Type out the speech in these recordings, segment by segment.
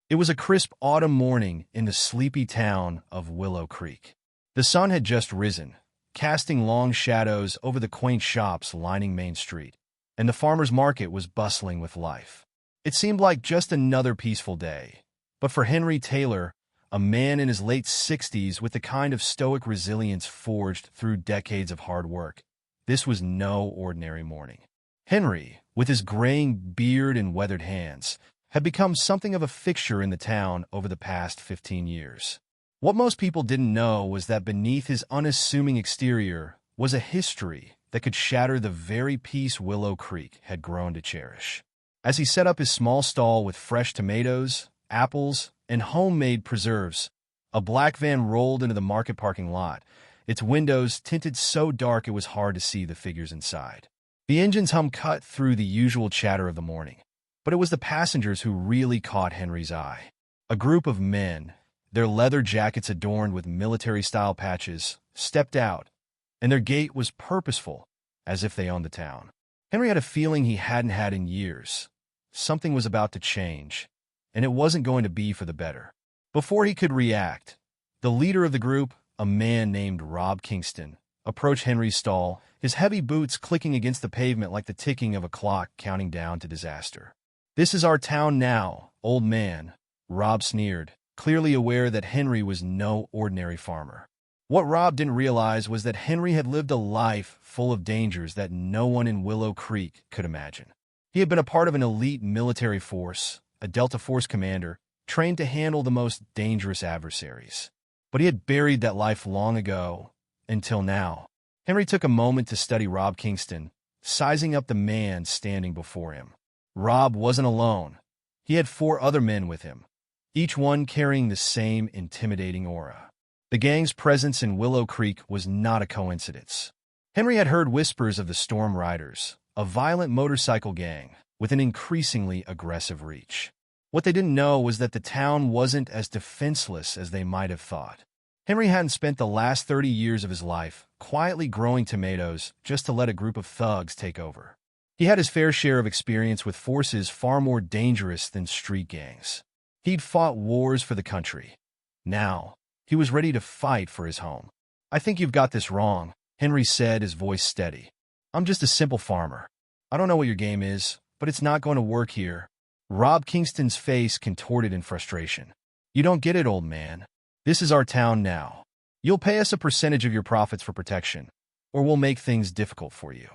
It was a crisp autumn morning in the sleepy town of Willow Creek. The sun had just risen, casting long shadows over the quaint shops lining Main Street, and the farmer's market was bustling with life. It seemed like just another peaceful day. But for Henry Taylor, a man in his late 60s with the kind of stoic resilience forged through decades of hard work, this was no ordinary morning. Henry, with his graying beard and weathered hands, had become something of a fixture in the town over the past 15 years. What most people didn't know was that beneath his unassuming exterior was a history that could shatter the very peace Willow Creek had grown to cherish. As he set up his small stall with fresh tomatoes, apples, and homemade preserves, a black van rolled into the market parking lot, its windows tinted so dark it was hard to see the figures inside. The engine's hum cut through the usual chatter of the morning, but it was the passengers who really caught Henry's eye. A group of men, their leather jackets adorned with military-style patches, stepped out, and their gait was purposeful, as if they owned the town. Henry had a feeling he hadn't had in years. Something was about to change, and it wasn't going to be for the better. Before he could react, the leader of the group, a man named Rob Kingston, approached Henry's stall, his heavy boots clicking against the pavement like the ticking of a clock counting down to disaster. "This is our town now, old man," Rob sneered, clearly aware that Henry was no ordinary farmer. What Rob didn't realize was that Henry had lived a life full of dangers that no one in Willow Creek could imagine. He had been a part of an elite military force, a Delta Force commander, trained to handle the most dangerous adversaries. But he had buried that life long ago, until now. Henry took a moment to study Rob Kingston, sizing up the man standing before him. Rob wasn't alone. He had 4 other men with him, each one carrying the same intimidating aura. The gang's presence in Willow Creek was not a coincidence. Henry had heard whispers of the Storm Riders, a violent motorcycle gang with an increasingly aggressive reach. What they didn't know was that the town wasn't as defenseless as they might have thought. Henry hadn't spent the last 30 years of his life quietly growing tomatoes just to let a group of thugs take over. He had his fair share of experience with forces far more dangerous than street gangs. He'd fought wars for the country. Now, he was ready to fight for his home. "I think you've got this wrong," Henry said, his voice steady. "I'm just a simple farmer. I don't know what your game is, but it's not going to work here." Rob Kingston's face contorted in frustration. "You don't get it, old man. This is our town now. You'll pay us a percentage of your profits for protection, or we'll make things difficult for you.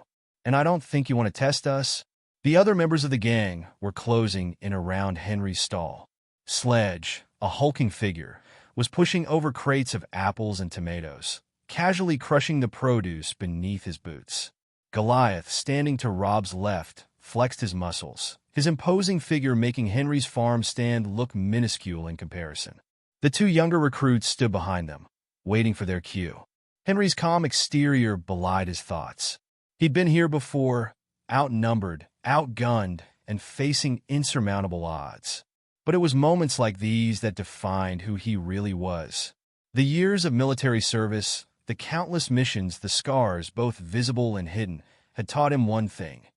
And I don't think you want to test us." The other members of the gang were closing in around Henry's stall. Sledge, a hulking figure, was pushing over crates of apples and tomatoes, casually crushing the produce beneath his boots. Goliath, standing to Rob's left, flexed his muscles, his imposing figure making Henry's farm stand look minuscule in comparison. The 2 younger recruits stood behind them, waiting for their cue. Henry's calm exterior belied his thoughts. He'd been here before, outnumbered, outgunned, and facing insurmountable odds. But it was moments like these that defined who he really was. The years of military service, the countless missions, the scars, both visible and hidden, had taught him one thing: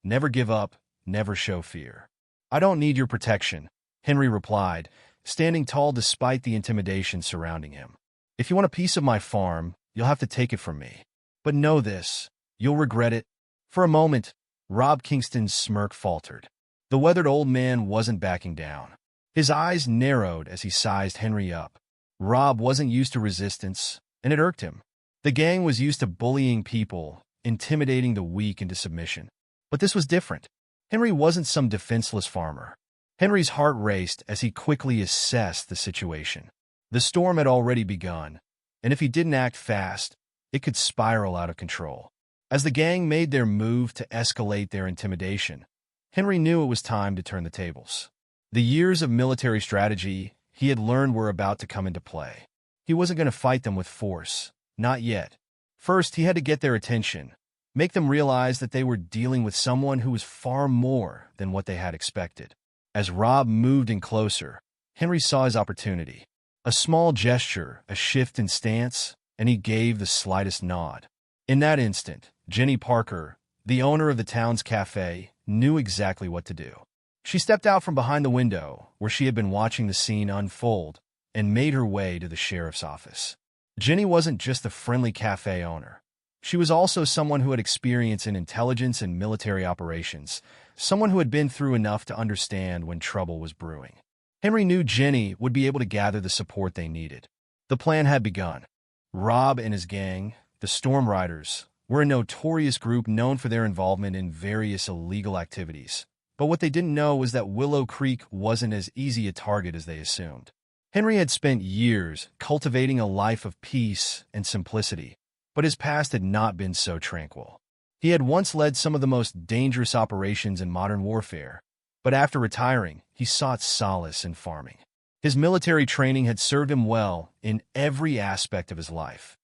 never give up, never show fear. "I don't need your protection," Henry replied, standing tall despite the intimidation surrounding him. "If you want a piece of my farm, you'll have to take it from me. But know this, you'll regret it." For a moment, Rob Kingston's smirk faltered. The weathered old man wasn't backing down. His eyes narrowed as he sized Henry up. Rob wasn't used to resistance, and it irked him. The gang was used to bullying people, intimidating the weak into submission. But this was different. Henry wasn't some defenseless farmer. Henry's heart raced as he quickly assessed the situation. The storm had already begun, and if he didn't act fast, it could spiral out of control. As the gang made their move to escalate their intimidation, Henry knew it was time to turn the tables. The years of military strategy he had learned were about to come into play. He wasn't going to fight them with force, not yet. First, he had to get their attention, make them realize that they were dealing with someone who was far more than what they had expected. As Rob moved in closer, Henry saw his opportunity. A small gesture, a shift in stance, and he gave the slightest nod. In that instant, Jenny Parker, the owner of the town's cafe, knew exactly what to do. She stepped out from behind the window, where she had been watching the scene unfold, and made her way to the sheriff's office. Jenny wasn't just a friendly cafe owner. She was also someone who had experience in intelligence and military operations, someone who had been through enough to understand when trouble was brewing. Henry knew Jenny would be able to gather the support they needed. The plan had begun. Rob and his gang, the Storm Riders, were a notorious group known for their involvement in various illegal activities. But what they didn't know was that Willow Creek wasn't as easy a target as they assumed. Henry had spent years cultivating a life of peace and simplicity, but his past had not been so tranquil. He had once led some of the most dangerous operations in modern warfare, but after retiring, he sought solace in farming. His military training had served him well in every aspect of his life,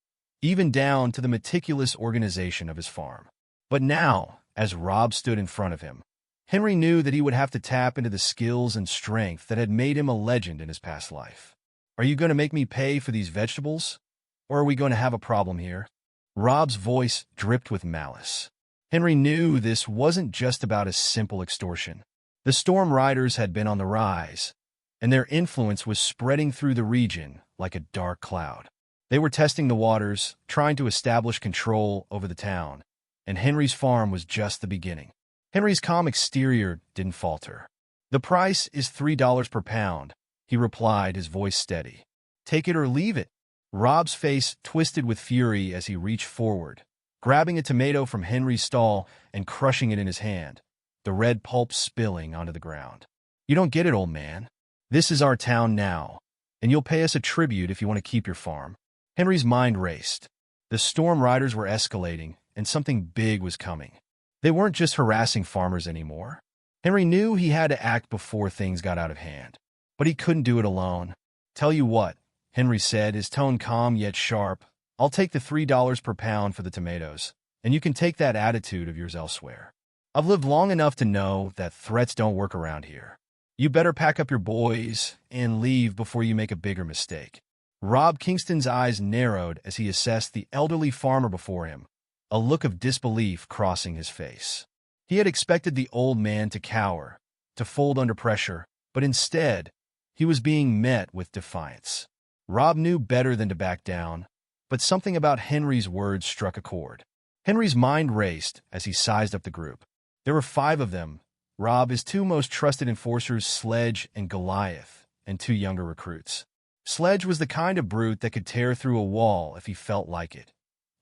even down to the meticulous organization of his farm. But now, as Rob stood in front of him, Henry knew that he would have to tap into the skills and strength that had made him a legend in his past life. "Are you going to make me pay for these vegetables? Or are we going to have a problem here?" Rob's voice dripped with malice. Henry knew this wasn't just about a simple extortion. The Storm Riders had been on the rise, and their influence was spreading through the region like a dark cloud. They were testing the waters, trying to establish control over the town, and Henry's farm was just the beginning. Henry's calm exterior didn't falter. "The price is $3 per pound," he replied, his voice steady. "Take it or leave it." Rob's face twisted with fury as he reached forward, grabbing a tomato from Henry's stall and crushing it in his hand, the red pulp spilling onto the ground. "You don't get it, old man. This is our town now, and you'll pay us a tribute if you want to keep your farm." Henry's mind raced. The Storm Riders were escalating, and something big was coming. They weren't just harassing farmers anymore. Henry knew he had to act before things got out of hand, but he couldn't do it alone. "Tell you what," Henry said, his tone calm yet sharp, "I'll take the $3 per pound for the tomatoes, and you can take that attitude of yours elsewhere. I've lived long enough to know that threats don't work around here. You better pack up your boys and leave before you make a bigger mistake." Rob Kingston's eyes narrowed as he assessed the elderly farmer before him, a look of disbelief crossing his face. He had expected the old man to cower, to fold under pressure, but instead, he was being met with defiance. Rob knew better than to back down, but something about Henry's words struck a chord. Henry's mind raced as he sized up the group. There were 5 of them: Rob, his 2 most trusted enforcers, Sledge and Goliath, and 2 younger recruits. Sledge was the kind of brute that could tear through a wall if he felt like it,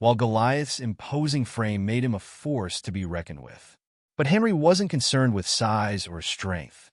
while Goliath's imposing frame made him a force to be reckoned with. But Henry wasn't concerned with size or strength.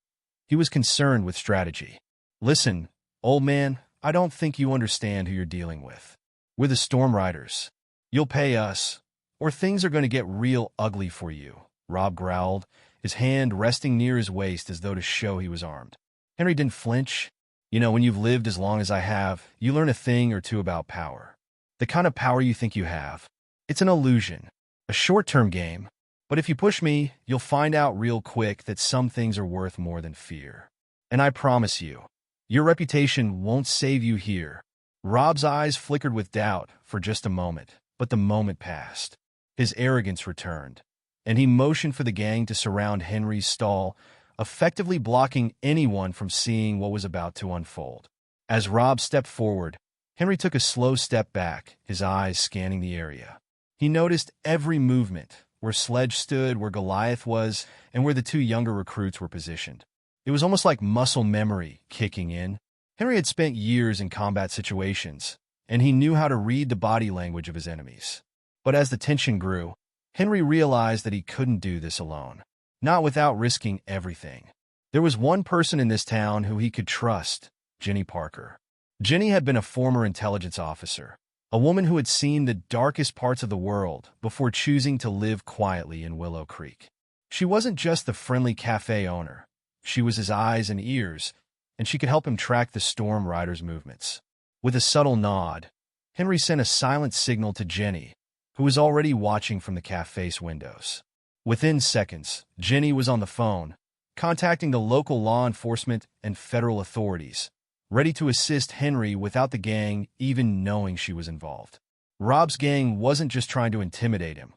He was concerned with strategy. "Listen, old man, I don't think you understand who you're dealing with. We're the Storm Riders. You'll pay us, or things are going to get real ugly for you," Rob growled, his hand resting near his waist as though to show he was armed. Henry didn't flinch. "You know, when you've lived as long as I have, you learn a thing or two about power. The kind of power you think you have. It's an illusion, a short-term game, but if you push me, you'll find out real quick that some things are worth more than fear. And I promise you, your reputation won't save you here." Rob's eyes flickered with doubt for just a moment, but the moment passed. His arrogance returned, and he motioned for the gang to surround Henry's stall, effectively blocking anyone from seeing what was about to unfold. As Rob stepped forward, Henry took a slow step back, his eyes scanning the area. He noticed every movement, where Sledge stood, where Goliath was, and where the 2 younger recruits were positioned. It was almost like muscle memory kicking in. Henry had spent years in combat situations, and he knew how to read the body language of his enemies. But as the tension grew, Henry realized that he couldn't do this alone, not without risking everything. There was one person in this town who he could trust: Jenny Parker. Jenny had been a former intelligence officer, a woman who had seen the darkest parts of the world before choosing to live quietly in Willow Creek. She wasn't just the friendly cafe owner. She was his eyes and ears, and she could help him track the Storm Riders' movements. With a subtle nod, Henry sent a silent signal to Jenny, who was already watching from the cafe's windows. Within seconds, Jenny was on the phone, contacting the local law enforcement and federal authorities, ready to assist Henry without the gang even knowing she was involved. Rob's gang wasn't just trying to intimidate him.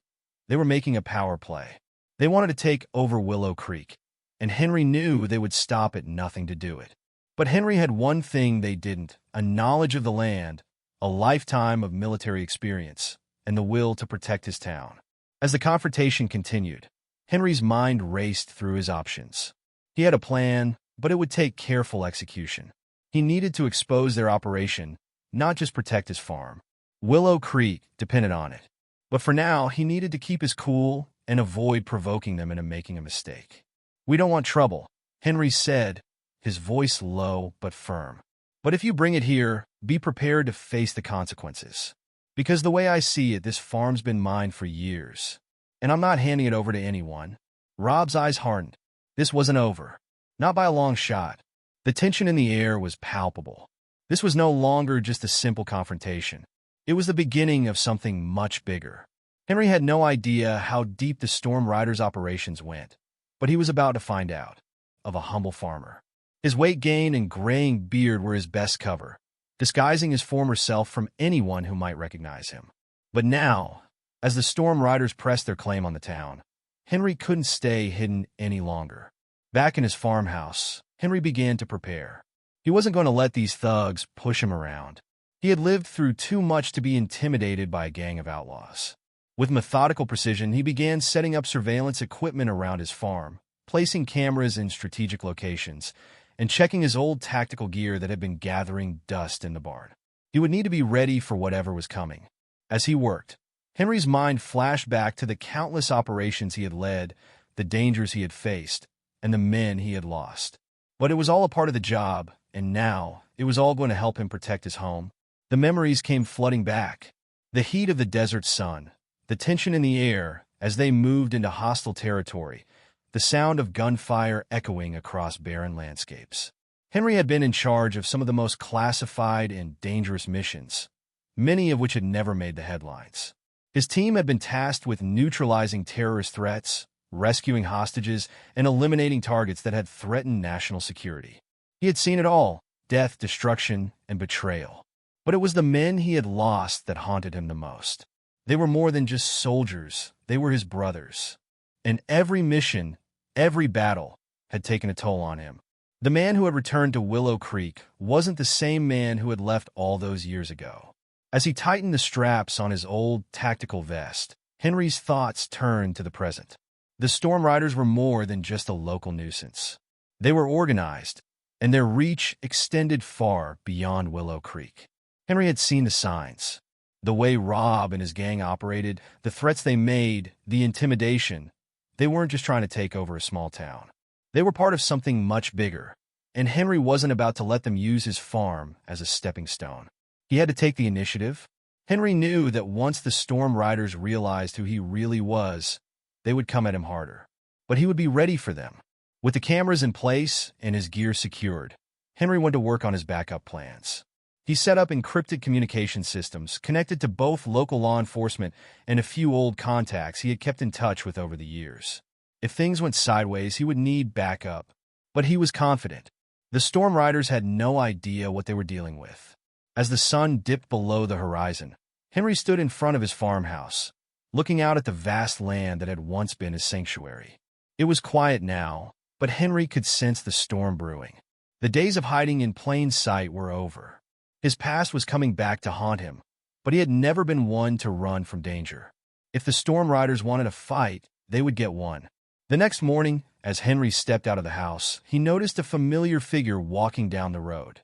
They were making a power play. They wanted to take over Willow Creek, and Henry knew they would stop at nothing to do it. But Henry had one thing they didn't: a knowledge of the land, a lifetime of military experience, and the will to protect his town. As the confrontation continued, Henry's mind raced through his options. He had a plan, but it would take careful execution. He needed to expose their operation, not just protect his farm. Willow Creek depended on it. But for now, he needed to keep his cool and avoid provoking them into making a mistake. "We don't want trouble," Henry said, his voice low but firm. "But if you bring it here, be prepared to face the consequences. Because the way I see it, this farm's been mine for years, and I'm not handing it over to anyone." Rob's eyes hardened. This wasn't over. Not by a long shot. The tension in the air was palpable. This was no longer just a simple confrontation. It was the beginning of something much bigger. Henry had no idea how deep the Storm Riders' operations went, but he was about to find out. Of a humble farmer. His weight gain and graying beard were his best cover, disguising his former self from anyone who might recognize him. But now, as the Storm Riders pressed their claim on the town, Henry couldn't stay hidden any longer. Back in his farmhouse, Henry began to prepare. He wasn't going to let these thugs push him around. He had lived through too much to be intimidated by a gang of outlaws. With methodical precision, he began setting up surveillance equipment around his farm, placing cameras in strategic locations, and checking his old tactical gear that had been gathering dust in the barn. He would need to be ready for whatever was coming. As he worked, Henry's mind flashed back to the countless operations he had led, the dangers he had faced, and the men he had lost. But it was all a part of the job, and now it was all going to help him protect his home. The memories came flooding back. The heat of the desert sun, the tension in the air as they moved into hostile territory, the sound of gunfire echoing across barren landscapes. Henry had been in charge of some of the most classified and dangerous missions, many of which had never made the headlines. His team had been tasked with neutralizing terrorist threats, rescuing hostages, and eliminating targets that had threatened national security. He had seen it all: death, destruction, and betrayal. But it was the men he had lost that haunted him the most. They were more than just soldiers, they were his brothers. And every mission, every battle, had taken a toll on him. The man who had returned to Willow Creek wasn't the same man who had left all those years ago. As he tightened the straps on his old tactical vest, Henry's thoughts turned to the present. The Storm Riders were more than just a local nuisance. They were organized, and their reach extended far beyond Willow Creek. Henry had seen the signs. The way Rob and his gang operated, the threats they made, the intimidation. They weren't just trying to take over a small town. They were part of something much bigger, and Henry wasn't about to let them use his farm as a stepping stone. He had to take the initiative. Henry knew that once the Storm Riders realized who he really was, they would come at him harder. But he would be ready for them. With the cameras in place and his gear secured, Henry went to work on his backup plans. He set up encrypted communication systems connected to both local law enforcement and a few old contacts he had kept in touch with over the years. If things went sideways, he would need backup. But he was confident. The Storm Riders had no idea what they were dealing with. As the sun dipped below the horizon, Henry stood in front of his farmhouse, looking out at the vast land that had once been his sanctuary. It was quiet now, but Henry could sense the storm brewing. The days of hiding in plain sight were over. His past was coming back to haunt him, but he had never been one to run from danger. If the Storm Riders wanted a fight, they would get one. The next morning, as Henry stepped out of the house, he noticed a familiar figure walking down the road.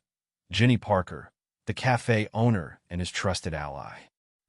Jenny Parker, the cafe owner and his trusted ally.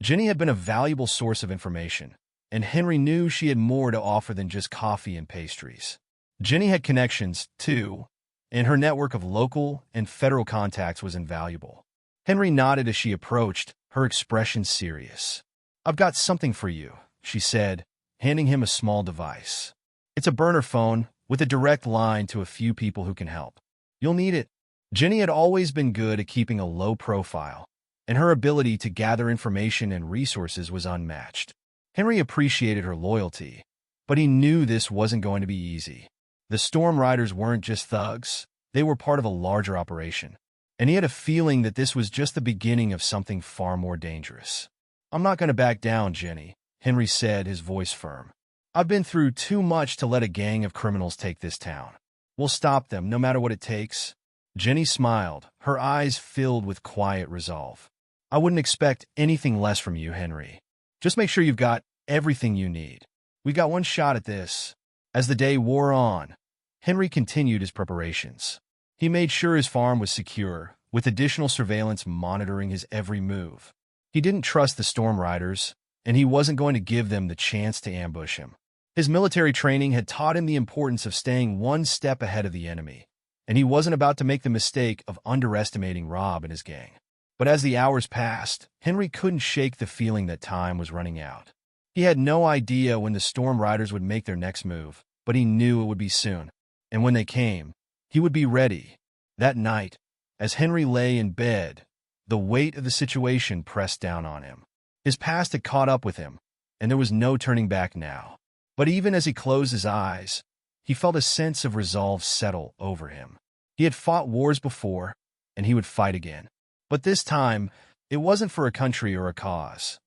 Jenny had been a valuable source of information, and Henry knew she had more to offer than just coffee and pastries. Jenny had connections, too, and her network of local and federal contacts was invaluable. Henry nodded as she approached, her expression serious. "I've got something for you," she said, handing him a small device. "It's a burner phone with a direct line to a few people who can help. You'll need it." Jenny had always been good at keeping a low profile, and her ability to gather information and resources was unmatched. Henry appreciated her loyalty, but he knew this wasn't going to be easy. The Storm Riders weren't just thugs, they were part of a larger operation. And he had a feeling that this was just the beginning of something far more dangerous. "I'm not going to back down, Jenny," Henry said, his voice firm. I've been through too much to let a gang of criminals take this town. We'll stop them, no matter what it takes." Jenny smiled, her eyes filled with quiet resolve. "I wouldn't expect anything less from you, Henry. Just make sure you've got everything you need. We got one shot at this." As the day wore on, Henry continued his preparations. He made sure his farm was secure, with additional surveillance monitoring his every move. He didn't trust the Storm Riders, and he wasn't going to give them the chance to ambush him. His military training had taught him the importance of staying one step ahead of the enemy, and he wasn't about to make the mistake of underestimating Rob and his gang. But as the hours passed, Henry couldn't shake the feeling that time was running out. He had no idea when the Storm Riders would make their next move, but he knew it would be soon. And when they came, he would be ready. That night, as Henry lay in bed, the weight of the situation pressed down on him. His past had caught up with him, and there was no turning back now. But even as he closed his eyes, he felt a sense of resolve settle over him. He had fought wars before, and he would fight again. But this time, it wasn't for a country or a cause.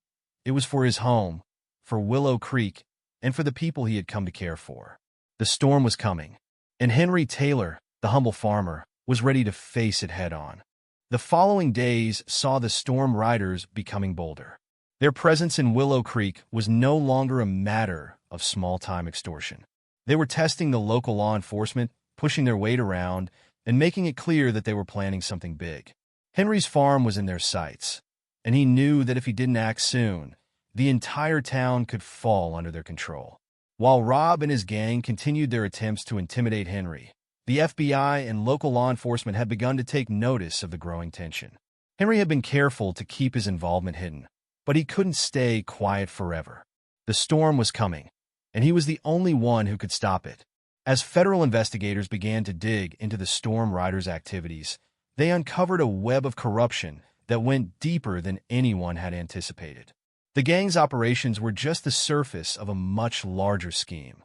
It was for his home, for Willow Creek, and for the people he had come to care for. The storm was coming, and Henry Taylor, the humble farmer, was ready to face it head-on. The following days saw the Storm Riders becoming bolder. Their presence in Willow Creek was no longer a matter of small-time extortion. They were testing the local law enforcement, pushing their weight around, and making it clear that they were planning something big. Henry's farm was in their sights, and he knew that if he didn't act soon, the entire town could fall under their control. While Rob and his gang continued their attempts to intimidate Henry, the FBI and local law enforcement had begun to take notice of the growing tension. Henry had been careful to keep his involvement hidden, but he couldn't stay quiet forever. The storm was coming, and he was the only one who could stop it. As federal investigators began to dig into the Storm Riders' activities, they uncovered a web of corruption that went deeper than anyone had anticipated. The gang's operations were just the surface of a much larger scheme,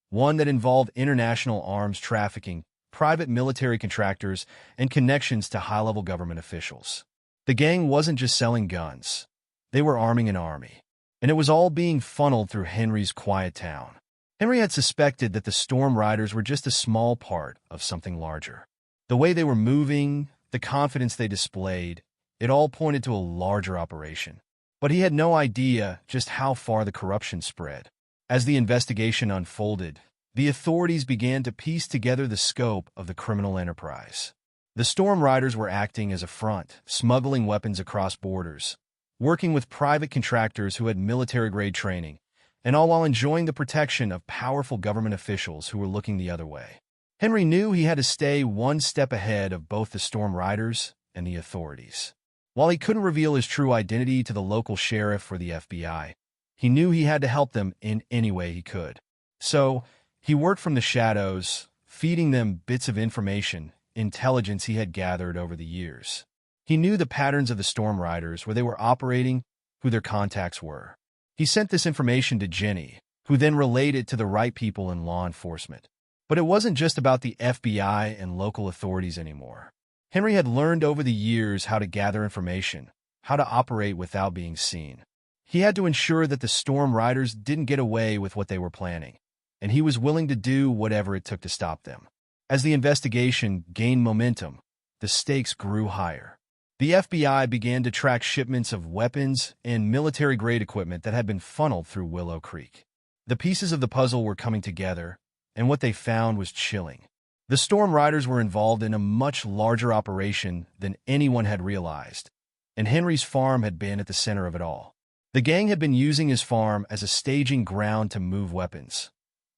one that involved international arms trafficking, private military contractors, and connections to high-level government officials. The gang wasn't just selling guns. They were arming an army, and it was all being funneled through Henry's quiet town. Henry had suspected that the Storm Riders were just a small part of something larger. The way they were moving, the confidence they displayed, it all pointed to a larger operation. But he had no idea just how far the corruption spread. As the investigation unfolded, the authorities began to piece together the scope of the criminal enterprise. The Storm Riders were acting as a front, smuggling weapons across borders, working with private contractors who had military-grade training, and all while enjoying the protection of powerful government officials who were looking the other way. Henry knew he had to stay one step ahead of both the Storm Riders and the authorities. While he couldn't reveal his true identity to the local sheriff or the FBI, he knew he had to help them in any way he could. So, he worked from the shadows, feeding them bits of information, intelligence he had gathered over the years. He knew the patterns of the Storm Riders, where they were operating, who their contacts were. He sent this information to Jenny, who then relayed it to the right people in law enforcement. But it wasn't just about the FBI and local authorities anymore. Henry had learned over the years how to gather information, how to operate without being seen. He had to ensure that the Storm Riders didn't get away with what they were planning, and he was willing to do whatever it took to stop them. As the investigation gained momentum, the stakes grew higher. The FBI began to track shipments of weapons and military-grade equipment that had been funneled through Willow Creek. The pieces of the puzzle were coming together, and what they found was chilling. The Storm Riders were involved in a much larger operation than anyone had realized, and Henry's farm had been at the center of it all. The gang had been using his farm as a staging ground to move weapons,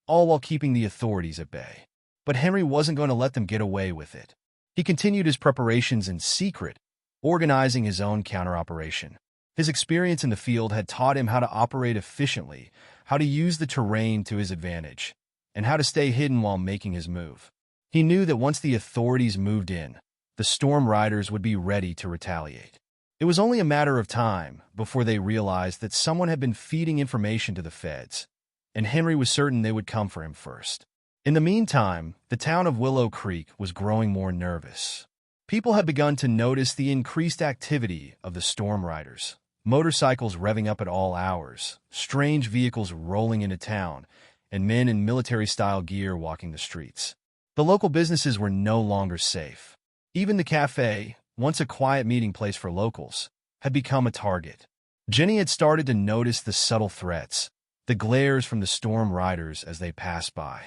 all while keeping the authorities at bay. But Henry wasn't going to let them get away with it. He continued his preparations in secret, organizing his own counter-operation. His experience in the field had taught him how to operate efficiently, how to use the terrain to his advantage, and how to stay hidden while making his move. He knew that once the authorities moved in, the Storm Riders would be ready to retaliate. It was only a matter of time before they realized that someone had been feeding information to the feds, and Henry was certain they would come for him first. In the meantime, the town of Willow Creek was growing more nervous. People had begun to notice the increased activity of the Storm Riders. Motorcycles revving up at all hours, strange vehicles rolling into town, and men in military-style gear walking the streets. The local businesses were no longer safe. Even the cafe, once a quiet meeting place for locals, had become a target. Jenny had started to notice the subtle threats, the glares from the storm riders as they passed by.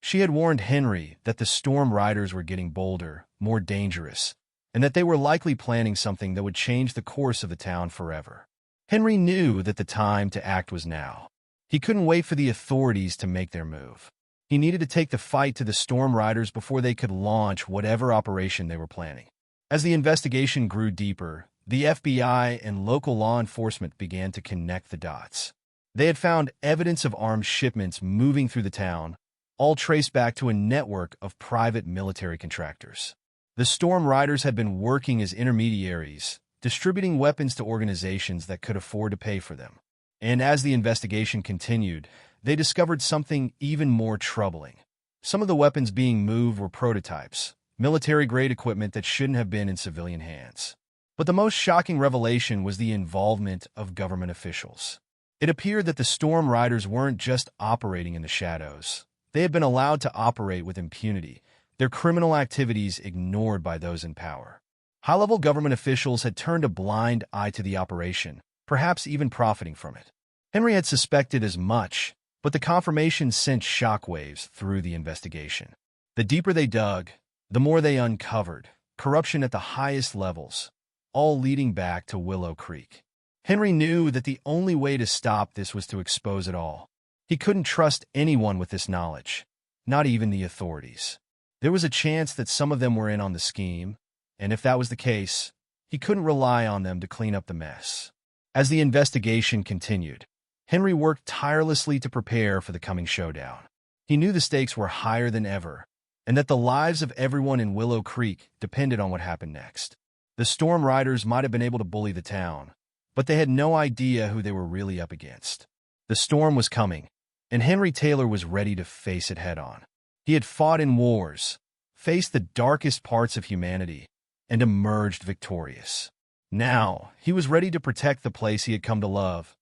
She had warned Henry that the storm riders were getting bolder, more dangerous, and that they were likely planning something that would change the course of the town forever. Henry knew that the time to act was now. He couldn't wait for the authorities to make their move. He needed to take the fight to the storm riders before they could launch whatever operation they were planning. As the investigation grew deeper, the FBI and local law enforcement began to connect the dots. They had found evidence of armed shipments moving through the town, all traced back to a network of private military contractors. The storm riders had been working as intermediaries, distributing weapons to organizations that could afford to pay for them. And as the investigation continued, they discovered something even more troubling. Some of the weapons being moved were prototypes, military-grade equipment that shouldn't have been in civilian hands. But the most shocking revelation was the involvement of government officials. It appeared that the storm riders weren't just operating in the shadows. They had been allowed to operate with impunity, their criminal activities ignored by those in power. High-level government officials had turned a blind eye to the operation, perhaps even profiting from it. Henry had suspected as much, but the confirmation sent shockwaves through the investigation. The deeper they dug, the more they uncovered, corruption at the highest levels, all leading back to Willow Creek. Henry knew that the only way to stop this was to expose it all. He couldn't trust anyone with this knowledge, not even the authorities. There was a chance that some of them were in on the scheme, and if that was the case, he couldn't rely on them to clean up the mess. As the investigation continued, Henry worked tirelessly to prepare for the coming showdown. He knew the stakes were higher than ever, and that the lives of everyone in Willow Creek depended on what happened next. The storm riders might have been able to bully the town, but they had no idea who they were really up against. The storm was coming, and Henry Taylor was ready to face it head-on. He had fought in wars, faced the darkest parts of humanity, and emerged victorious. Now, he was ready to protect the place he had come to love,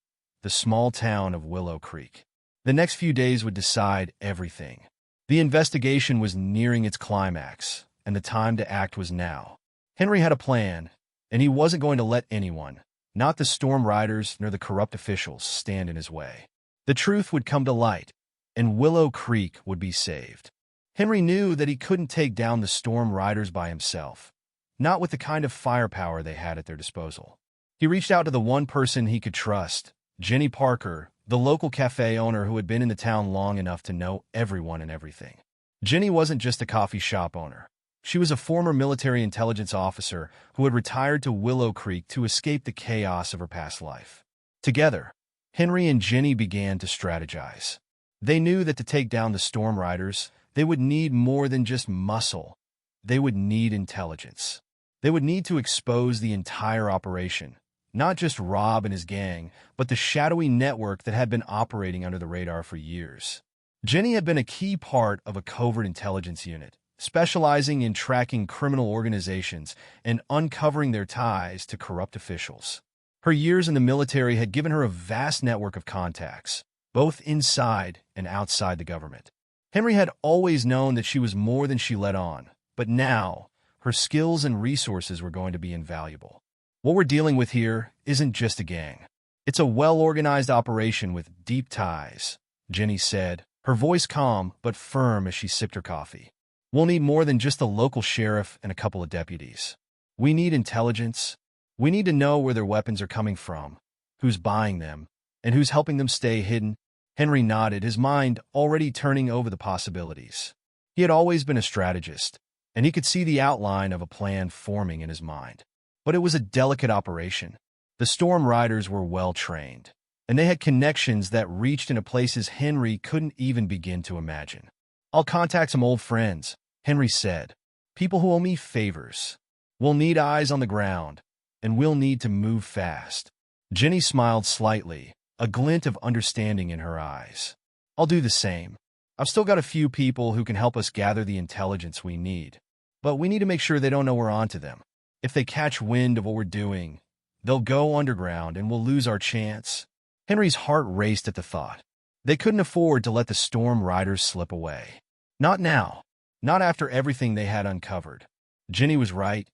the small town of Willow Creek. The next few days would decide everything. The investigation was nearing its climax, and the time to act was now. Henry had a plan, and he wasn't going to let anyone, not the storm riders nor the corrupt officials, stand in his way. The truth would come to light, and Willow Creek would be saved. Henry knew that he couldn't take down the storm riders by himself, not with the kind of firepower they had at their disposal. He reached out to the one person he could trust, Jenny Parker, the local cafe owner who had been in the town long enough to know everyone and everything. Jenny wasn't just a coffee shop owner. She was a former military intelligence officer who had retired to Willow Creek to escape the chaos of her past life. Together, Henry and Jenny began to strategize. They knew that to take down the storm riders, they would need more than just muscle. They would need intelligence. They would need to expose the entire operation, not just Rob and his gang, but the shadowy network that had been operating under the radar for years. Jenny had been a key part of a covert intelligence unit, specializing in tracking criminal organizations and uncovering their ties to corrupt officials. Her years in the military had given her a vast network of contacts, both inside and outside the government. Henry had always known that she was more than she let on, but now, her skills and resources were going to be invaluable. What we're dealing with here isn't just a gang. It's a well-organized operation with deep ties, Jenny said, her voice calm but firm as she sipped her coffee. We'll need more than just the local sheriff and a couple of deputies. We need intelligence. We need to know where their weapons are coming from, who's buying them, and who's helping them stay hidden. Henry nodded, his mind already turning over the possibilities. He had always been a strategist, and he could see the outline of a plan forming in his mind. But it was a delicate operation. The storm riders were well-trained, and they had connections that reached into places Henry couldn't even begin to imagine. I'll contact some old friends, Henry said. People who owe me favors. We'll need eyes on the ground, and we'll need to move fast. Jenny smiled slightly, a glint of understanding in her eyes. I'll do the same. I've still got a few people who can help us gather the intelligence we need, but we need to make sure they don't know we're onto them. If they catch wind of what we're doing, they'll go underground and we'll lose our chance. Henry's heart raced at the thought. They couldn't afford to let the Storm Riders slip away. Not now. Not after everything they had uncovered. Ginny was right.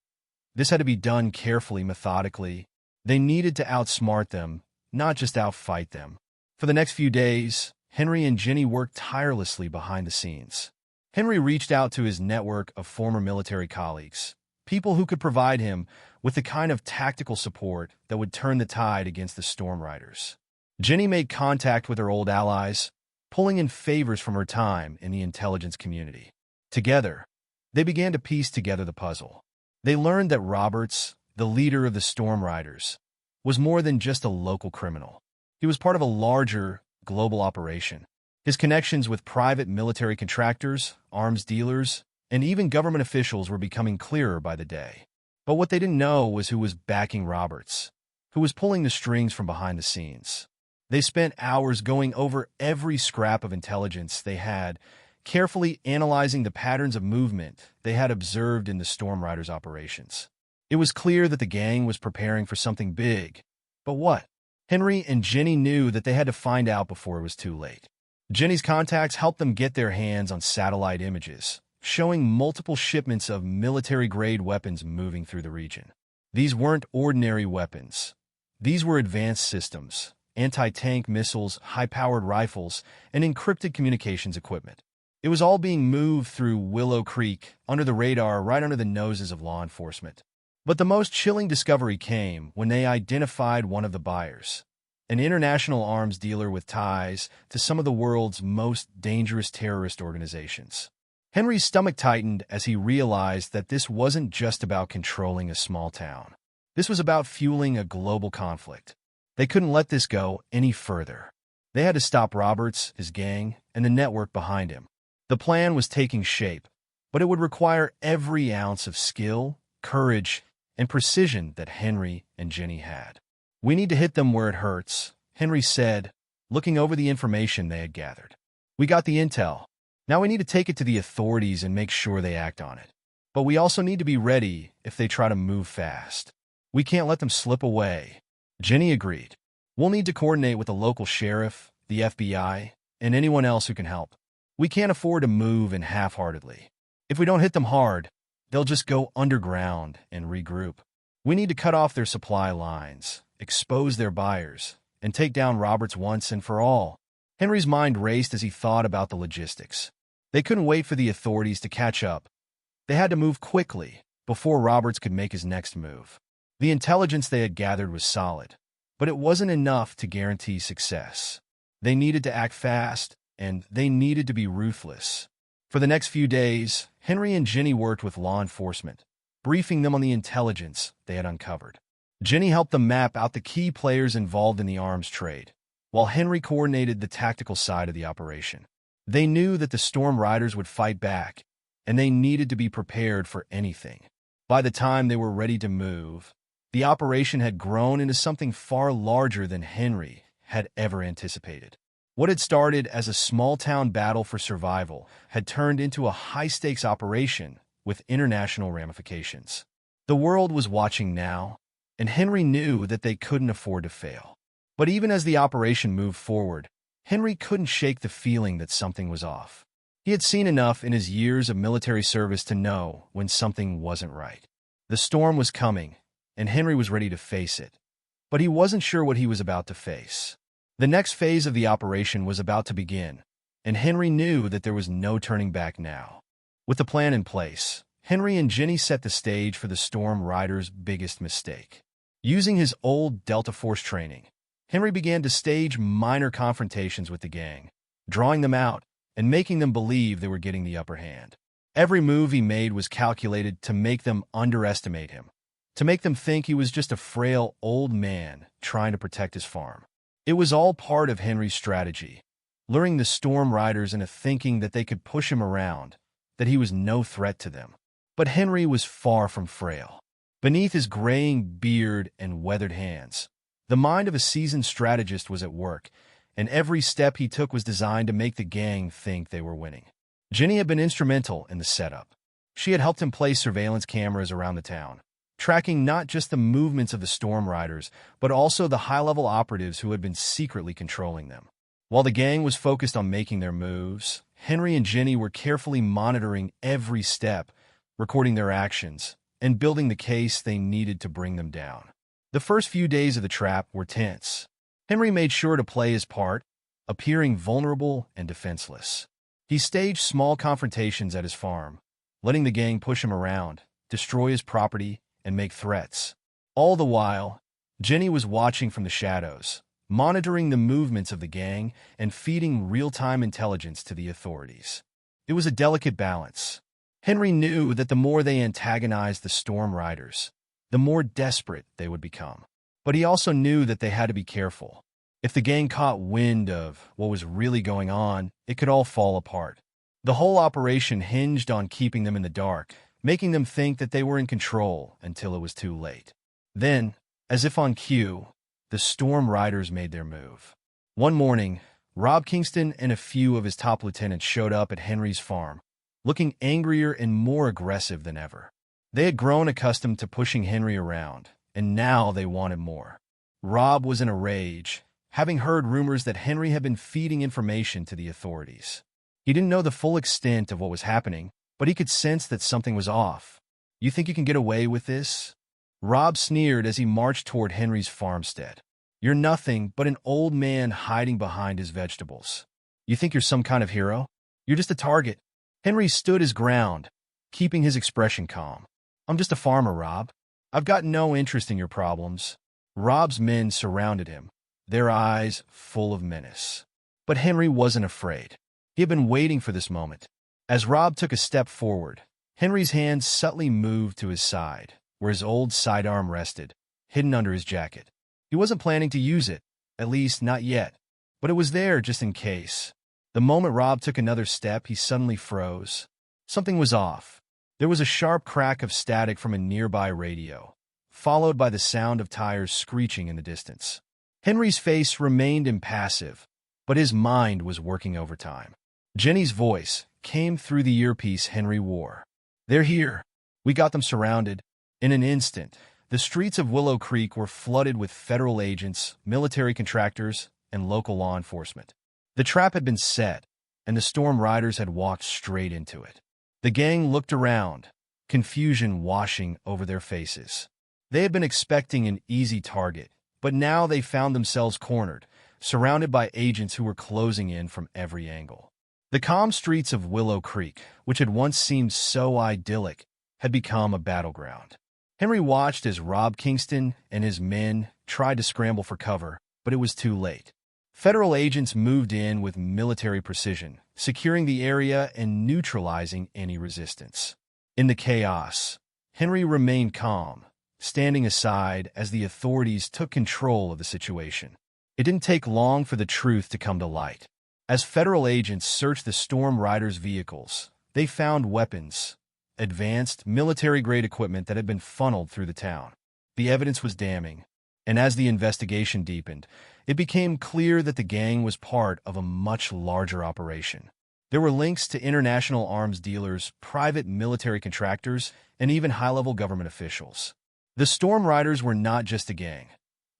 This had to be done carefully, methodically. They needed to outsmart them, not just outfight them. For the next few days, Henry and Ginny worked tirelessly behind the scenes. Henry reached out to his network of former military colleagues, people who could provide him with the kind of tactical support that would turn the tide against the Storm Riders. Ginny made contact with her old allies, pulling in favors from her time in the intelligence community. Together, they began to piece together the puzzle. They learned that Roberts, the leader of the Storm Riders, was more than just a local criminal. He was part of a larger, global operation. His connections with private military contractors, arms dealers, and even government officials were becoming clearer by the day. But what they didn't know was who was backing Roberts, who was pulling the strings from behind the scenes. They spent hours going over every scrap of intelligence they had, carefully analyzing the patterns of movement they had observed in the Storm Riders' operations. It was clear that the gang was preparing for something big. But what? Henry and Ginny knew that they had to find out before it was too late. Ginny's contacts helped them get their hands on satellite images, showing multiple shipments of military-grade weapons moving through the region. These weren't ordinary weapons. These were advanced systems, anti-tank missiles, high-powered rifles, and encrypted communications equipment. It was all being moved through Willow Creek, under the radar, right under the noses of law enforcement. But the most chilling discovery came when they identified one of the buyers, an international arms dealer with ties to some of the world's most dangerous terrorist organizations. Henry's stomach tightened as he realized that this wasn't just about controlling a small town. This was about fueling a global conflict. They couldn't let this go any further. They had to stop Roberts, his gang, and the network behind him. The plan was taking shape, but it would require every ounce of skill, courage, and precision that Henry and Ginny had. "We need to hit them where it hurts," Henry said, looking over the information they had gathered. "We got the intel. Now we need to take it to the authorities and make sure they act on it. But we also need to be ready if they try to move fast. We can't let them slip away." Ginny agreed. "We'll need to coordinate with the local sheriff, the FBI, and anyone else who can help. We can't afford to move in half-heartedly. If we don't hit them hard, they'll just go underground and regroup. We need to cut off their supply lines, expose their buyers, and take down Roberts once and for all." Henry's mind raced as he thought about the logistics. They couldn't wait for the authorities to catch up. They had to move quickly before Roberts could make his next move. The intelligence they had gathered was solid, but it wasn't enough to guarantee success. They needed to act fast, and they needed to be ruthless. For the next few days, Henry and Ginny worked with law enforcement, briefing them on the intelligence they had uncovered. Ginny helped them map out the key players involved in the arms trade, while Henry coordinated the tactical side of the operation. They knew that the Storm Riders would fight back, and they needed to be prepared for anything. By the time they were ready to move, the operation had grown into something far larger than Henry had ever anticipated. What had started as a small-town battle for survival had turned into a high-stakes operation with international ramifications. The world was watching now, and Henry knew that they couldn't afford to fail. But even as the operation moved forward, Henry couldn't shake the feeling that something was off. He had seen enough in his years of military service to know when something wasn't right. The storm was coming, and Henry was ready to face it. But he wasn't sure what he was about to face. The next phase of the operation was about to begin, and Henry knew that there was no turning back now. With the plan in place, Henry and Ginny set the stage for the Storm Riders' biggest mistake. Using his old Delta Force training, Henry began to stage minor confrontations with the gang, drawing them out and making them believe they were getting the upper hand. Every move he made was calculated to make them underestimate him, to make them think he was just a frail old man trying to protect his farm. It was all part of Henry's strategy, luring the Storm Riders into thinking that they could push him around, that he was no threat to them. But Henry was far from frail. Beneath his graying beard and weathered hands, the mind of a seasoned strategist was at work, and every step he took was designed to make the gang think they were winning. Ginny had been instrumental in the setup. She had helped him place surveillance cameras around the town, tracking not just the movements of the Storm Riders, but also the high-level operatives who had been secretly controlling them. While the gang was focused on making their moves, Henry and Jenny were carefully monitoring every step, recording their actions, and building the case they needed to bring them down. The first few days of the trap were tense. Henry made sure to play his part, appearing vulnerable and defenseless. He staged small confrontations at his farm, letting the gang push him around, destroy his property, and make threats. All the while, Jenny was watching from the shadows, monitoring the movements of the gang and feeding real-time intelligence to the authorities. It was a delicate balance. Henry knew that the more they antagonized the Storm Riders, the more desperate they would become. But he also knew that they had to be careful. If the gang caught wind of what was really going on, it could all fall apart. The whole operation hinged on keeping them in the dark, making them think that they were in control until it was too late. Then, as if on cue, the Storm Riders made their move. One morning, Rob Kingston and a few of his top lieutenants showed up at Henry's farm, looking angrier and more aggressive than ever. They had grown accustomed to pushing Henry around, and now they wanted more. Rob was in a rage, having heard rumors that Henry had been feeding information to the authorities. He didn't know the full extent of what was happening, but he could sense that something was off. "You think you can get away with this?" Rob sneered as he marched toward Henry's farmstead. "You're nothing but an old man hiding behind his vegetables. You think you're some kind of hero? You're just a target." Henry stood his ground, keeping his expression calm. "I'm just a farmer, Rob. I've got no interest in your problems." Rob's men surrounded him, their eyes full of menace. But Henry wasn't afraid. He had been waiting for this moment. As Rob took a step forward, Henry's hand subtly moved to his side, where his old sidearm rested, hidden under his jacket. He wasn't planning to use it, at least not yet, but it was there just in case. The moment Rob took another step, he suddenly froze. Something was off. There was a sharp crack of static from a nearby radio, followed by the sound of tires screeching in the distance. Henry's face remained impassive, but his mind was working overtime. Jenny's voice came through the earpiece Henry wore. "They're here. We got them surrounded." In an instant, the streets of Willow Creek were flooded with federal agents, military contractors, and local law enforcement. The trap had been set, and the Storm Riders had walked straight into it. The gang looked around, confusion washing over their faces. They had been expecting an easy target, but now they found themselves cornered, surrounded by agents who were closing in from every angle. The calm streets of Willow Creek, which had once seemed so idyllic, had become a battleground. Henry watched as Rob Kingston and his men tried to scramble for cover, but it was too late. Federal agents moved in with military precision, securing the area and neutralizing any resistance. In the chaos, Henry remained calm, standing aside as the authorities took control of the situation. It didn't take long for the truth to come to light. As federal agents searched the Storm Riders' vehicles, they found weapons, advanced military-grade equipment that had been funneled through the town. The evidence was damning, and as the investigation deepened, it became clear that the gang was part of a much larger operation. There were links to international arms dealers, private military contractors, and even high-level government officials. The Storm Riders were not just a gang.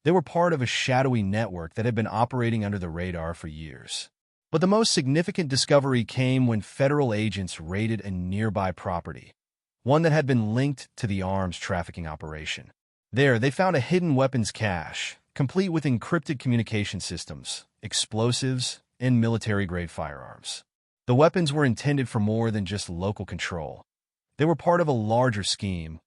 They were part of a shadowy network that had been operating under the radar for years. But the most significant discovery came when federal agents raided a nearby property, one that had been linked to the arms trafficking operation. There, they found a hidden weapons cache, complete with encrypted communication systems, explosives, and military-grade firearms. The weapons were intended for more than just local control. They were part of a larger scheme,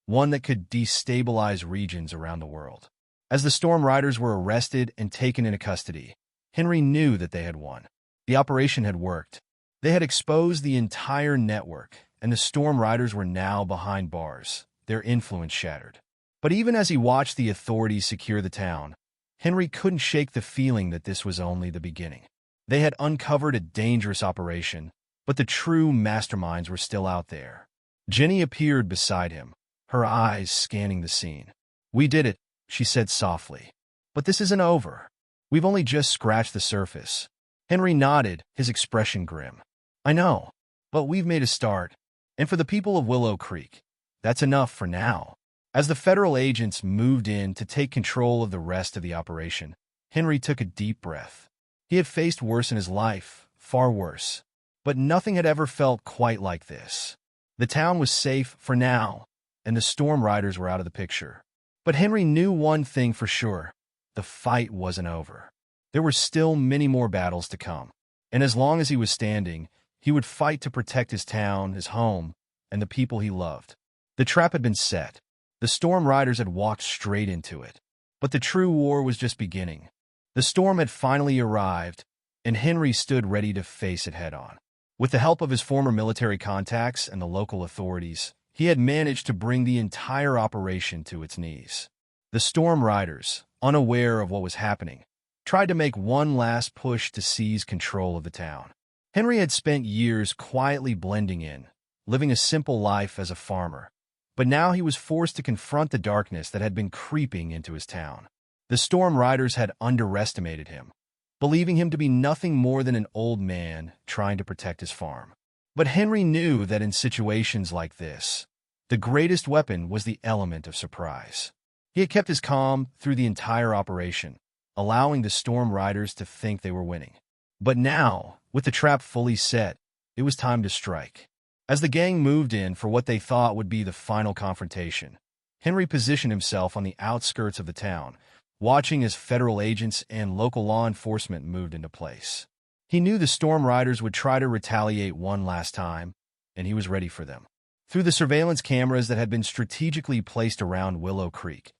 one that could destabilize regions around the world. As the Storm Riders were arrested and taken into custody, Henry knew that they had won. The operation had worked. They had exposed the entire network, and the Storm Riders were now behind bars, their influence shattered. But even as he watched the authorities secure the town, Henry couldn't shake the feeling that this was only the beginning. They had uncovered a dangerous operation, but the true masterminds were still out there. Jenny appeared beside him, her eyes scanning the scene. "We did it," she said softly. "But this isn't over. We've only just scratched the surface." Henry nodded, his expression grim. "I know, but we've made a start. And for the people of Willow Creek, that's enough for now." As the federal agents moved in to take control of the rest of the operation, Henry took a deep breath. He had faced worse in his life, far worse. But nothing had ever felt quite like this. The town was safe for now, and the storm riders were out of the picture. But Henry knew one thing for sure. The fight wasn't over. There were still many more battles to come. And as long as he was standing, he would fight to protect his town, his home, and the people he loved. The trap had been set. The storm riders had walked straight into it. But the true war was just beginning. The storm had finally arrived, and Henry stood ready to face it head-on. With the help of his former military contacts and the local authorities, he had managed to bring the entire operation to its knees. The storm riders, unaware of what was happening, tried to make one last push to seize control of the town. Henry had spent years quietly blending in, living a simple life as a farmer. But now he was forced to confront the darkness that had been creeping into his town. The storm riders had underestimated him, believing him to be nothing more than an old man trying to protect his farm. But Henry knew that in situations like this, the greatest weapon was the element of surprise. He had kept his calm through the entire operation, allowing the storm riders to think they were winning. But now, with the trap fully set, it was time to strike. As the gang moved in for what they thought would be the final confrontation, Henry positioned himself on the outskirts of the town, watching as federal agents and local law enforcement moved into place. He knew the storm riders would try to retaliate one last time, and he was ready for them. Through the surveillance cameras that had been strategically placed around Willow Creek,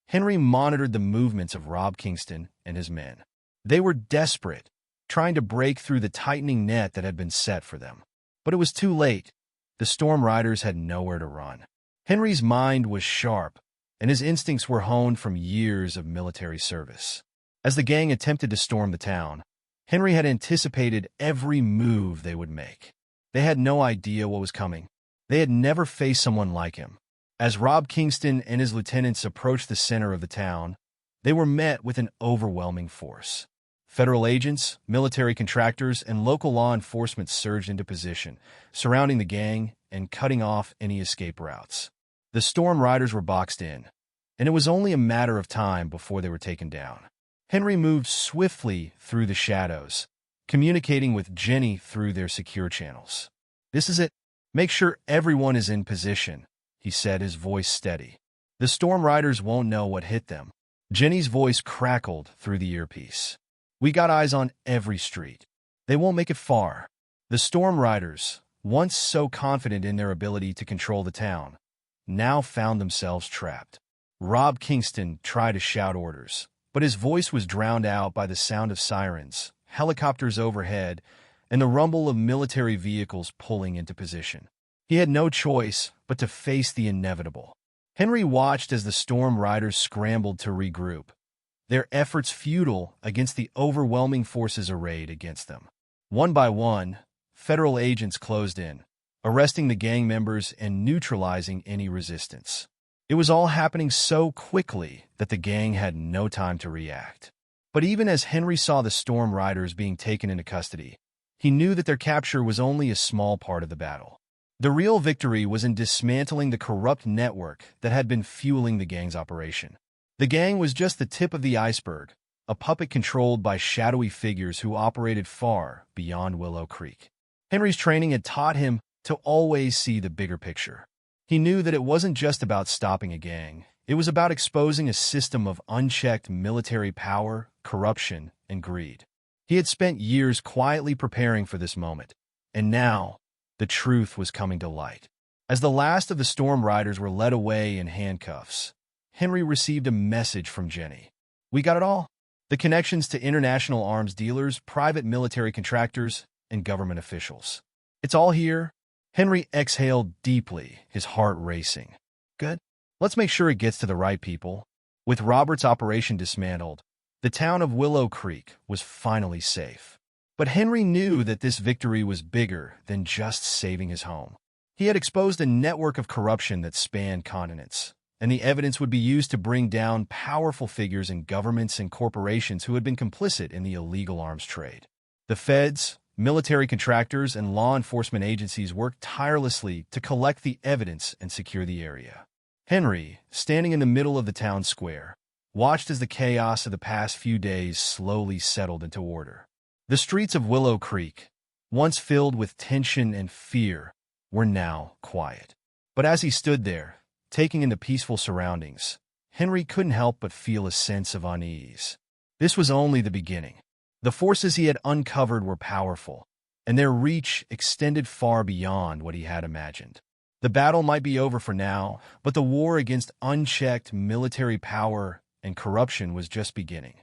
Henry monitored the movements of Rob Kingston and his men. They were desperate, trying to break through the tightening net that had been set for them. But it was too late. The storm riders had nowhere to run. Henry's mind was sharp, and his instincts were honed from years of military service. As the gang attempted to storm the town, Henry had anticipated every move they would make. They had no idea what was coming. They had never faced someone like him. As Rob Kingston and his lieutenants approached the center of the town, they were met with an overwhelming force. Federal agents, military contractors, and local law enforcement surged into position, surrounding the gang and cutting off any escape routes. The storm riders were boxed in, and it was only a matter of time before they were taken down. Henry moved swiftly through the shadows, communicating with Jenny through their secure channels. "This is it. Make sure everyone is in position," he said, his voice steady. "The storm riders won't know what hit them." Jenny's voice crackled through the earpiece. "We got eyes on every street. They won't make it far." The storm riders, once so confident in their ability to control the town, now found themselves trapped. Rob Kingston tried to shout orders, but his voice was drowned out by the sound of sirens, helicopters overhead, and the rumble of military vehicles pulling into position. He had no choice but to face the inevitable. Henry watched as the storm riders scrambled to regroup, their efforts futile against the overwhelming forces arrayed against them. One by one, federal agents closed in, arresting the gang members and neutralizing any resistance. It was all happening so quickly that the gang had no time to react. But even as Henry saw the storm riders being taken into custody, he knew that their capture was only a small part of the battle. The real victory was in dismantling the corrupt network that had been fueling the gang's operation. The gang was just the tip of the iceberg, a puppet controlled by shadowy figures who operated far beyond Willow Creek. Henry's training had taught him to always see the bigger picture. He knew that it wasn't just about stopping a gang. It was about exposing a system of unchecked military power, corruption, and greed. He had spent years quietly preparing for this moment, and now the truth was coming to light. As the last of the storm riders were led away in handcuffs, Henry received a message from Jenny. "We got it all. The connections to international arms dealers, private military contractors, and government officials. It's all here." Henry exhaled deeply, his heart racing. "Good. Let's make sure it gets to the right people." With Robert's operation dismantled, the town of Willow Creek was finally safe. But Henry knew that this victory was bigger than just saving his home. He had exposed a network of corruption that spanned continents, and the evidence would be used to bring down powerful figures in governments and corporations who had been complicit in the illegal arms trade. The feds, military contractors, and law enforcement agencies worked tirelessly to collect the evidence and secure the area. Henry, standing in the middle of the town square, watched as the chaos of the past few days slowly settled into order. The streets of Willow Creek, once filled with tension and fear, were now quiet. But as he stood there, taking in the peaceful surroundings, Henry couldn't help but feel a sense of unease. This was only the beginning. The forces he had uncovered were powerful, and their reach extended far beyond what he had imagined. The battle might be over for now, but the war against unchecked military power and corruption was just beginning.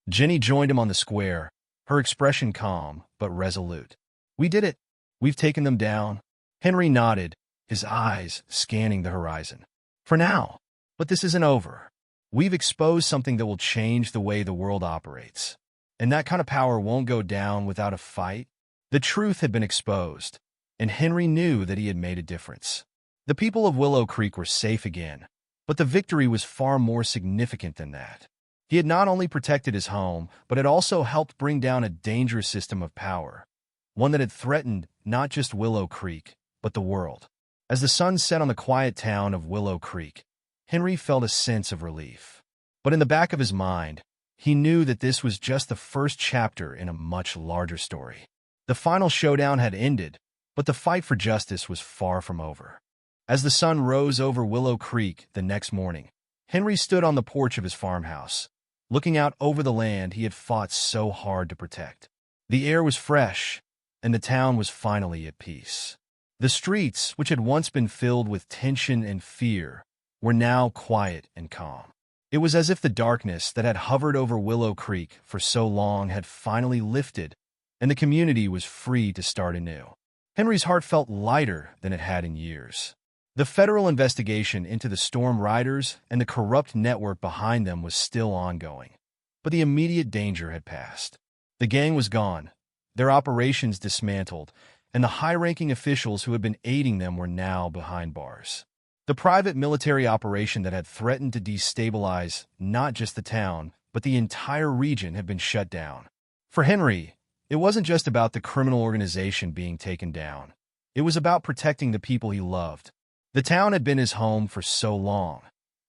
Jenny joined him on the square, her expression calm but resolute. "We did it. We've taken them down." Henry nodded, his eyes scanning the horizon. "For now. But this isn't over. We've exposed something that will change the way the world operates. And that kind of power won't go down without a fight." The truth had been exposed, and Henry knew that he had made a difference. The people of Willow Creek were safe again, but the victory was far more significant than that. He had not only protected his home, but had also helped bring down a dangerous system of power, one that had threatened not just Willow Creek, but the world. As the sun set on the quiet town of Willow Creek, Henry felt a sense of relief. But in the back of his mind, he knew that this was just the first chapter in a much larger story. The final showdown had ended, but the fight for justice was far from over. As the sun rose over Willow Creek the next morning, Henry stood on the porch of his farmhouse, looking out over the land he had fought so hard to protect. The air was fresh, and the town was finally at peace. The streets, which had once been filled with tension and fear, were now quiet and calm. It was as if the darkness that had hovered over Willow Creek for so long had finally lifted, and the community was free to start anew. Henry's heart felt lighter than it had in years. The federal investigation into the storm riders and the corrupt network behind them was still ongoing, but the immediate danger had passed. The gang was gone, their operations dismantled, and the high-ranking officials who had been aiding them were now behind bars. The private military operation that had threatened to destabilize not just the town, but the entire region had been shut down. For Henry, it wasn't just about the criminal organization being taken down. It was about protecting the people he loved. The town had been his home for so long,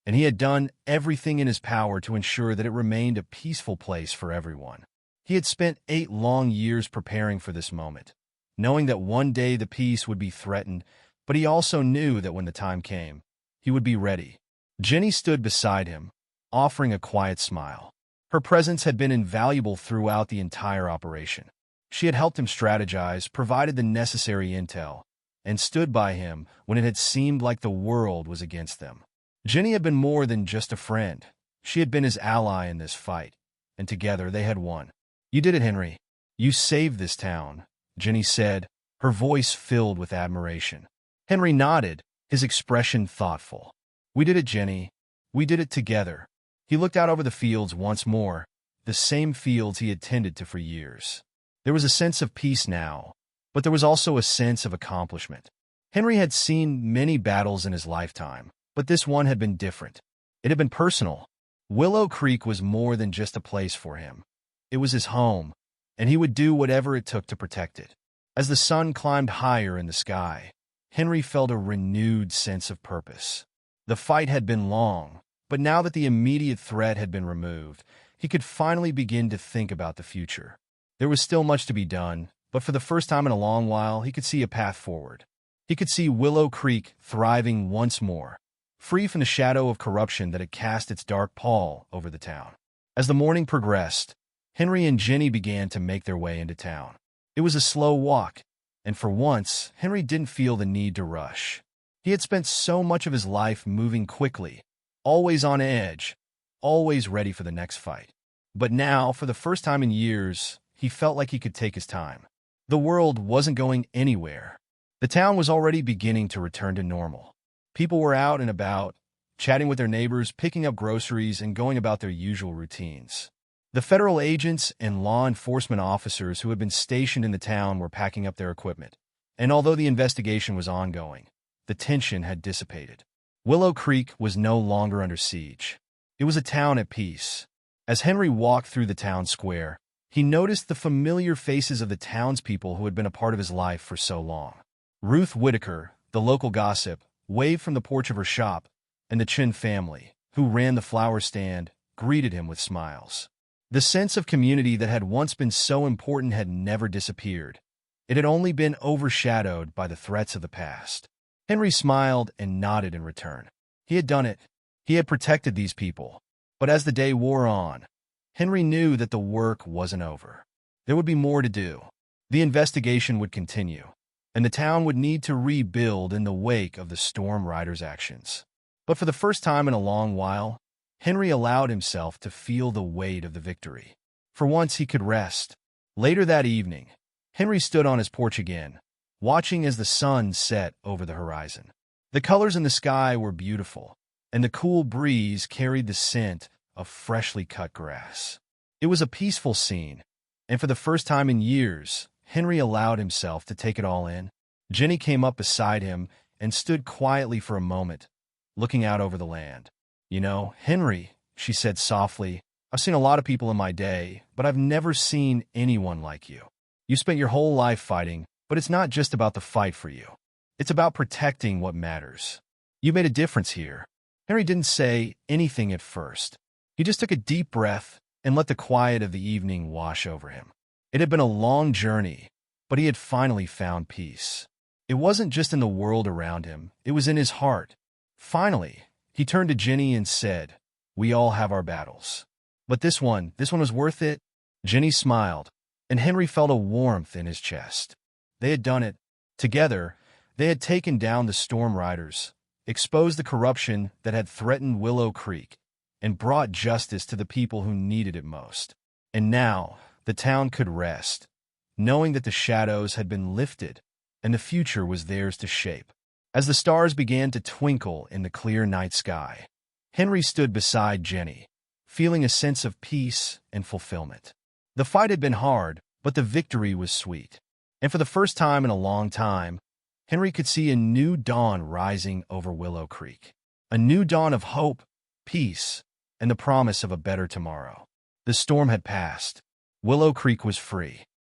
and he had done everything in his power to ensure that it remained a peaceful place for everyone. He had spent 8 long years preparing for this moment, knowing that one day the peace would be threatened, but he also knew that when the time came, he would be ready. Jenny stood beside him, offering a quiet smile. Her presence had been invaluable throughout the entire operation. She had helped him strategize, provided the necessary intel, and stood by him when it had seemed like the world was against them. Jenny had been more than just a friend. She had been his ally in this fight, and together they had won. "You did it, Henry. You saved this town," Jenny said, her voice filled with admiration. Henry nodded, his expression thoughtful. "We did it, Jenny. We did it together." He looked out over the fields once more, the same fields he had tended to for years. There was a sense of peace now, but there was also a sense of accomplishment. Henry had seen many battles in his lifetime, but this one had been different. It had been personal. Willow Creek was more than just a place for him. It was his home, and he would do whatever it took to protect it. As the sun climbed higher in the sky, Henry felt a renewed sense of purpose. The fight had been long, but now that the immediate threat had been removed, he could finally begin to think about the future. There was still much to be done, but for the first time in a long while, he could see a path forward. He could see Willow Creek thriving once more, free from the shadow of corruption that had cast its dark pall over the town. As the morning progressed, Henry and Jenny began to make their way into town. It was a slow walk, and for once, Henry didn't feel the need to rush. He had spent so much of his life moving quickly, always on edge, always ready for the next fight. But now, for the first time in years, he felt like he could take his time. The world wasn't going anywhere. The town was already beginning to return to normal. People were out and about, chatting with their neighbors, picking up groceries, and going about their usual routines. The federal agents and law enforcement officers who had been stationed in the town were packing up their equipment, and although the investigation was ongoing, the tension had dissipated. Willow Creek was no longer under siege. It was a town at peace. As Henry walked through the town square, he noticed the familiar faces of the townspeople who had been a part of his life for so long. Ruth Whitaker, the local gossip, waved from the porch of her shop, and the Chin family, who ran the flower stand, greeted him with smiles. The sense of community that had once been so important had never disappeared. It had only been overshadowed by the threats of the past. Henry smiled and nodded in return. He had done it. He had protected these people. But as the day wore on, Henry knew that the work wasn't over. There would be more to do. The investigation would continue, and the town would need to rebuild in the wake of the storm riders' actions. But for the first time in a long while, Henry allowed himself to feel the weight of the victory. For once he could rest. Later that evening, Henry stood on his porch again, watching as the sun set over the horizon. The colors in the sky were beautiful, and the cool breeze carried the scent of freshly cut grass. It was a peaceful scene, and for the first time in years, Henry allowed himself to take it all in. Jenny came up beside him and stood quietly for a moment, looking out over the land. "You know, Henry," she said softly, "I've seen a lot of people in my day, but I've never seen anyone like you. You spent your whole life fighting, but it's not just about the fight for you. It's about protecting what matters. You made a difference here." Henry didn't say anything at first. He just took a deep breath and let the quiet of the evening wash over him. It had been a long journey, but he had finally found peace. It wasn't just in the world around him, it was in his heart. Finally, he turned to Jenny and said, "We all have our battles. But this one was worth it." Jenny smiled, and Henry felt a warmth in his chest. They had done it. Together, they had taken down the storm riders, exposed the corruption that had threatened Willow Creek, and brought justice to the people who needed it most. And now, the town could rest, knowing that the shadows had been lifted and the future was theirs to shape. As the stars began to twinkle in the clear night sky, Henry stood beside Jenny, feeling a sense of peace and fulfillment. The fight had been hard, but the victory was sweet. And for the first time in a long time, Henry could see a new dawn rising over Willow Creek. A new dawn of hope, peace, and the promise of a better tomorrow. The storm had passed. Willow Creek was free.